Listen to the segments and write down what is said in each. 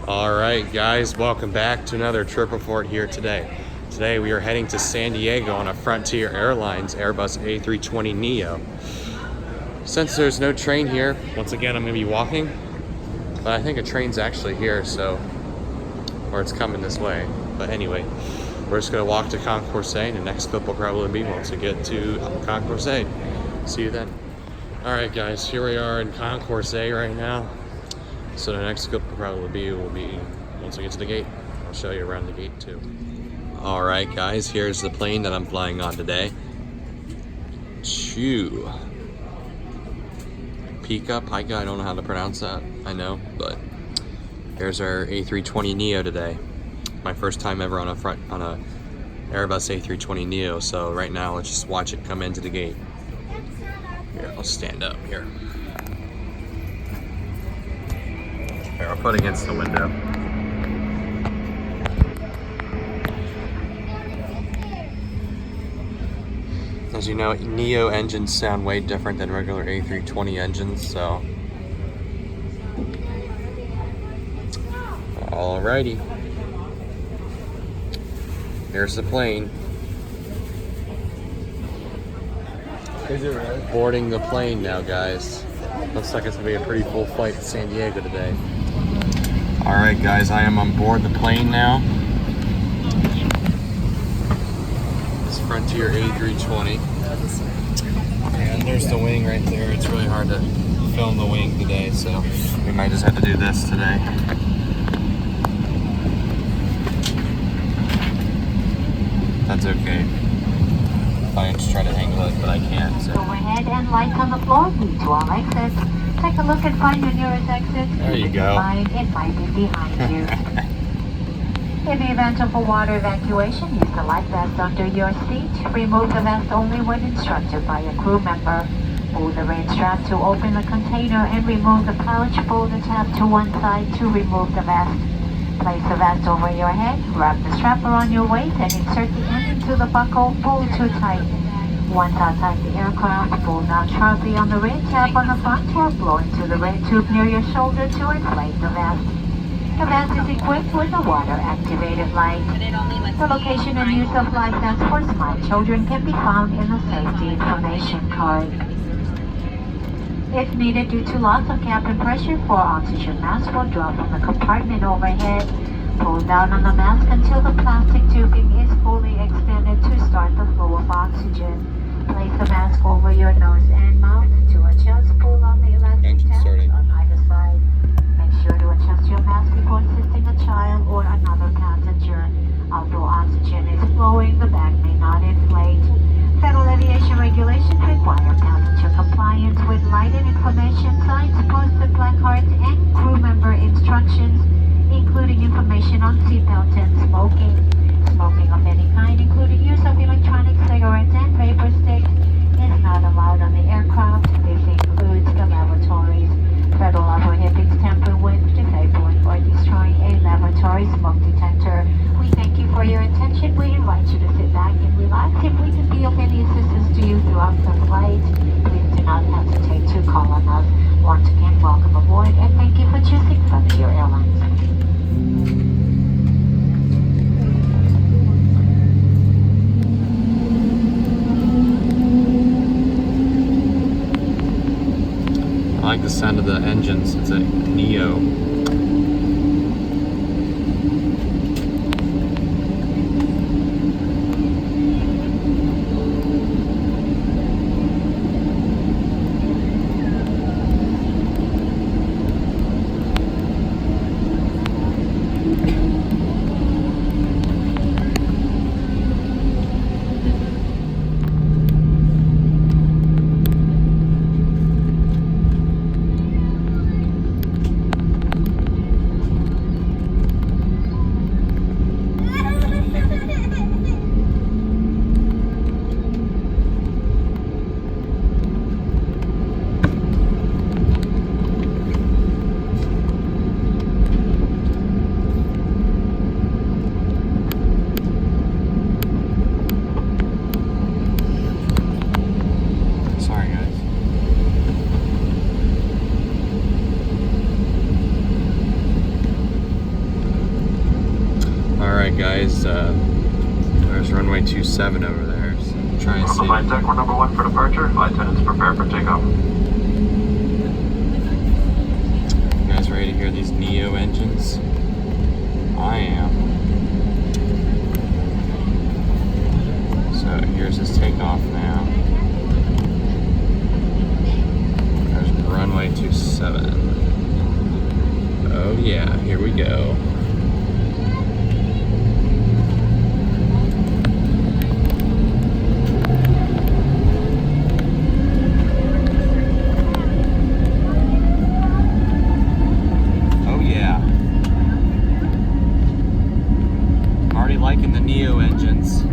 All right, guys, welcome back to another trip report here today. Today we are heading to San Diego on a Frontier Airlines Airbus A320Neo. Since there's no train here, once again I'm going to be walking, but I think a train's actually here, or it's coming this way. But anyway, we're just going to walk to Concourse A, and the next clip will probably be once we get to Concourse A. See you then. All right, guys, here we are in Concourse A right now. So the next clip will probably be once I get to the gate. I'll show you around the gate too. All right, guys, here's the plane that I'm flying on today. Pika, I don't know how to pronounce that. I know, but here's our A320Neo today. My first time ever on a Airbus A320Neo. So right now, let's just watch it come into the gate. Here, I'll stand up here. Here, I'll put against the window. As you know, Neo engines sound way different than regular A320 engines, so. Alrighty. Here's the plane. Is it really? Boarding the plane now, guys. Looks like it's gonna be a pretty full flight to San Diego today. Alright, guys, I am on board the plane now. This Frontier A320. And there's the wing right there. It's really hard to film the wing today, so we might just have to do this today. That's okay. I just try to angle it, but I can't. So. Overhead and lights on the floor lead to all exits. Take a look and find your nearest exit. There you go. It might be behind you. In the event of a water evacuation, use the life vest under your seat. Remove the vest only when instructed by a crew member. Pull the rain strap to open the container and remove the pouch. Pull the tab to one side to remove the vest. Place the vest over your head. Wrap the strap around your waist and insert the end into the buckle. Pull too tight. Once outside the aircraft, pull down sharply on the red tab on the front or blow into the red tube near your shoulder to inflate the vest. The vest is equipped with a water-activated light. The location and use of life vests for small children can be found in the safety information card. If needed due to loss of cabin pressure, 4 oxygen masks will drop from the compartment overhead. Pull down on the mask until the plastic tubing is fully extended to start the flow of oxygen. Place the mask over your nose and mouth. To adjust, pull on the elastic tabs on either side. Make sure to adjust your mask before assisting a child or another passenger. Although oxygen is flowing, the bag may not inflate. Federal aviation regulations require passenger compliance with lighted information signs, posted placards, and crew member instructions, including information on seatbelts and smoking. Smoking of any kind, including use of electronic cigarettes and vapor sticks, is not allowed on the aircraft. This includes the lavatories. Federal law prohibits tampering with, disabling, or destroying a lavatory smoke detector. We thank you for your attention. We invite you to sit back and relax. If we can be of any assistance to you throughout the flight, please do not hesitate to call on us. Once again, welcome aboard, and thank you for choosing Frontier Airlines. I like the sound of the engines. It's a Neo. guys. There's runway 27 over there. So try and see. Flight deck, we're number 1 for departure. Flight attendants prepare for takeoff. You guys ready to hear these Neo engines? I am. So here's his takeoff now. There's runway 27. Oh yeah, here we go. Oh yeah. I'm already liking the Neo engines.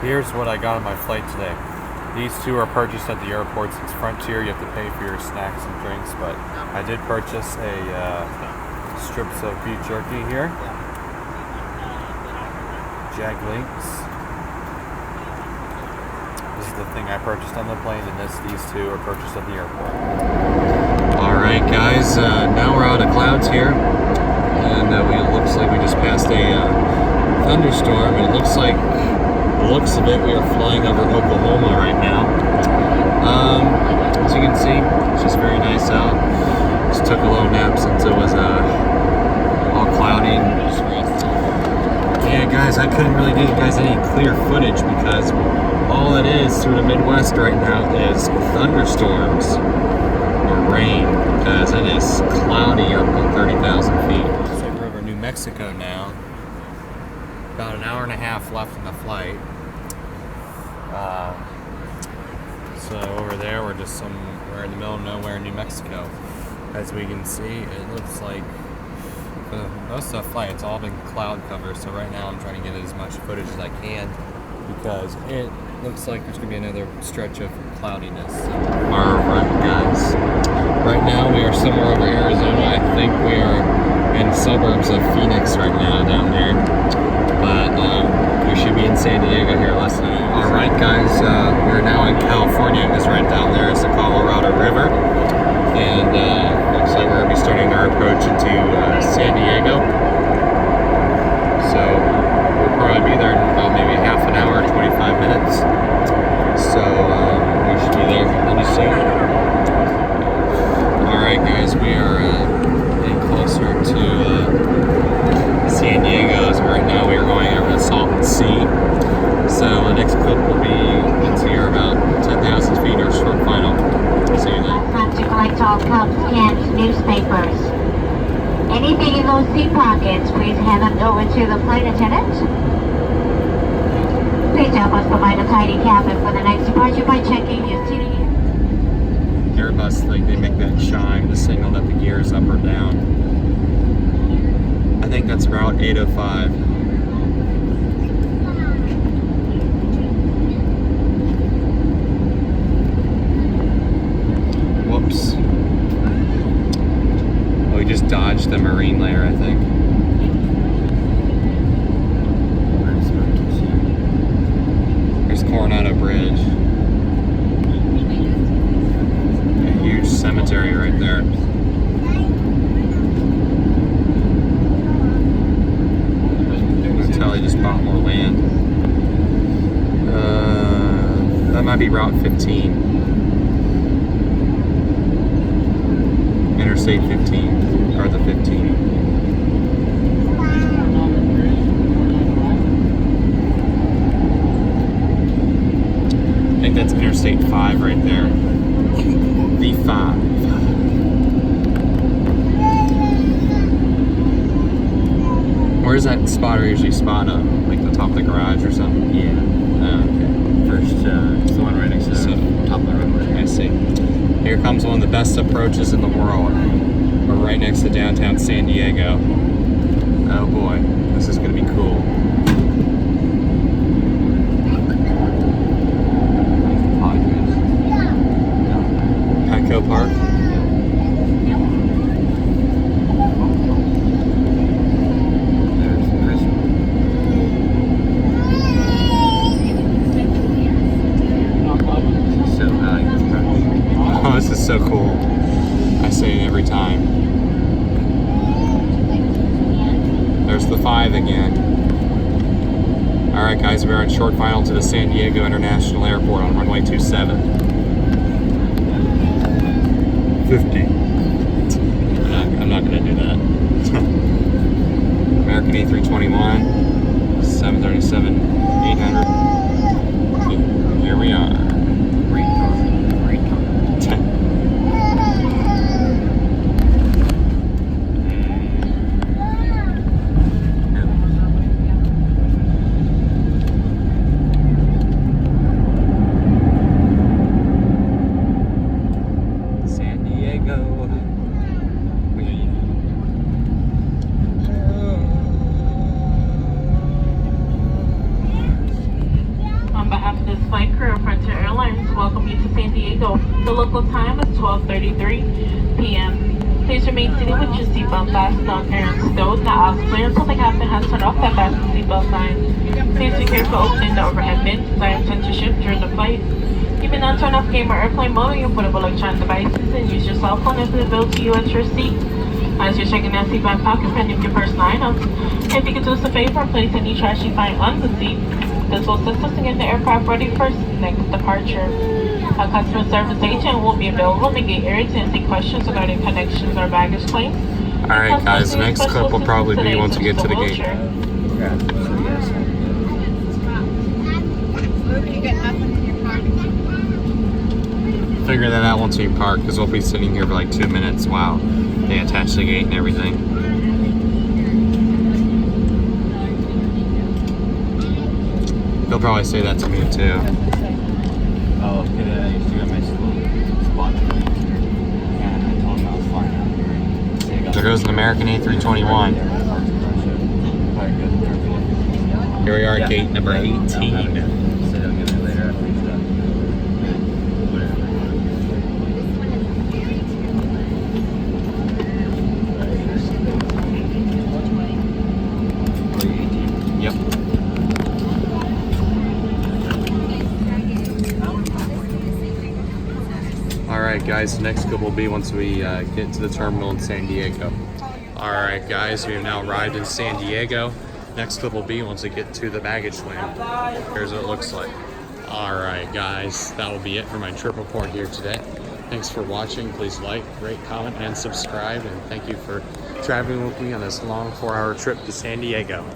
Here's what I got on my flight today. These two are purchased at the airport. Since Frontier, you have to pay for your snacks and drinks, but I did purchase a strips of beef jerky here. Jag links. This is the thing I purchased on the plane, and these two are purchased at the airport. Alright guys, now we're out of clouds here, and it looks like we just passed a thunderstorm, and it looks like the looks of it, we are flying over Oklahoma right now. As you can see, it's just very nice out. Just took a little nap since it was all cloudy. Yeah, guys, I couldn't really give you guys any clear footage because all it is through the Midwest right now is thunderstorms or rain, because it is cloudy up at 30,000 feet. Looks like we're over New Mexico now. About an hour and a half left in the flight. So over there, we're in the middle of nowhere in New Mexico. As we can see, it looks like for most of the flight, it's all been cloud cover. So right now, I'm trying to get as much footage as I can because it looks like there's going to be another stretch of cloudiness. Alright, guys. Right now, we are somewhere over Arizona. I think we are in the suburbs of Phoenix right now down there. But we should be in San Diego here less than an hour. Alright guys, we're now in California, because right down there is the Colorado River. And looks like we're going to be starting our approach into San Diego. So we'll probably be there in about maybe half an hour, 25 minutes. So we should be there pretty soon. Alright guys, we are getting closer to San Diego. So right now we are going over the Salton Sea. So the next clip will be into your about 10,000 feet or short final. See you then. Time to collect all cups, cans, newspapers. Anything in those seat pockets, please hand them over to the flight attendant. Please help us provide a tidy cabin for the next departure by checking your seating. Airbus, like they make that chime to signal that the gear is up or down. I think that's route 805. Whoops. Oh, we just dodged the marine layer, I think. There's Coronado Bridge. A huge cemetery right there. I can tell he just bought more land. That might be Route 15. Interstate 15, or the 15. I think that's Interstate 5 right there. V5. Where's that spotter usually spot up? Like the top of the garage or something? Yeah. Oh, okay. First, it's the one right next to the top of the runway. I see. Here comes one of the best approaches in the world. We're right next to downtown San Diego. Oh boy, this is gonna be cool. Petco Park. There's Chris. So high. Oh, this is so cool. I say it every time. There's the 5 again. Alright guys, we're on short final to the San Diego International Airport on runway 27. 50. I'm not gonna do that. American A321, 737, 800. Here we are. Great car. Great car. San Diego. On behalf of this flight crew of Frontier Airlines, welcome you to San Diego. The local time is 12:33 p.m. Please remain seated with your seatbelt fastened on and stowed, not out clear until the captain has turned off that fasten seatbelt sign. Please be careful opening the overhead bins as I intend to shift during the flight. You may not turn off game or airplane mode on your portable electronic devices and use your cell phone as available to you at your seat. As you're checking that seatbelt pocket for any of your personal items, if you could do us a favor and place any trash you find on the seat, this will assist us in getting the aircraft ready for its next departure. A customer service agent will be available in the gate area to answer questions regarding connections or baggage claims. Alright guys, the next clip will probably be once we get to the gate. Yeah. So yes. Figure that out once we park, because we'll be sitting here for like 2 minutes while they attach the gate and everything. He'll probably say that to me too. Oh, okay. I used to go to my school spot. And I told him I was flying out here. There goes an American A321. Here we are at gate number 18. So he'll get me later after he's done. Yep. Alright guys, the next clip will be once we get to the terminal in San Diego. Alright guys, we have now arrived in San Diego. Next clip will be once we get to the baggage claim. Here's what it looks like. Alright guys, that will be it for my trip report here today. Thanks for watching. Please like, rate, comment, and subscribe. And thank you for traveling with me on this long 4-hour trip to San Diego.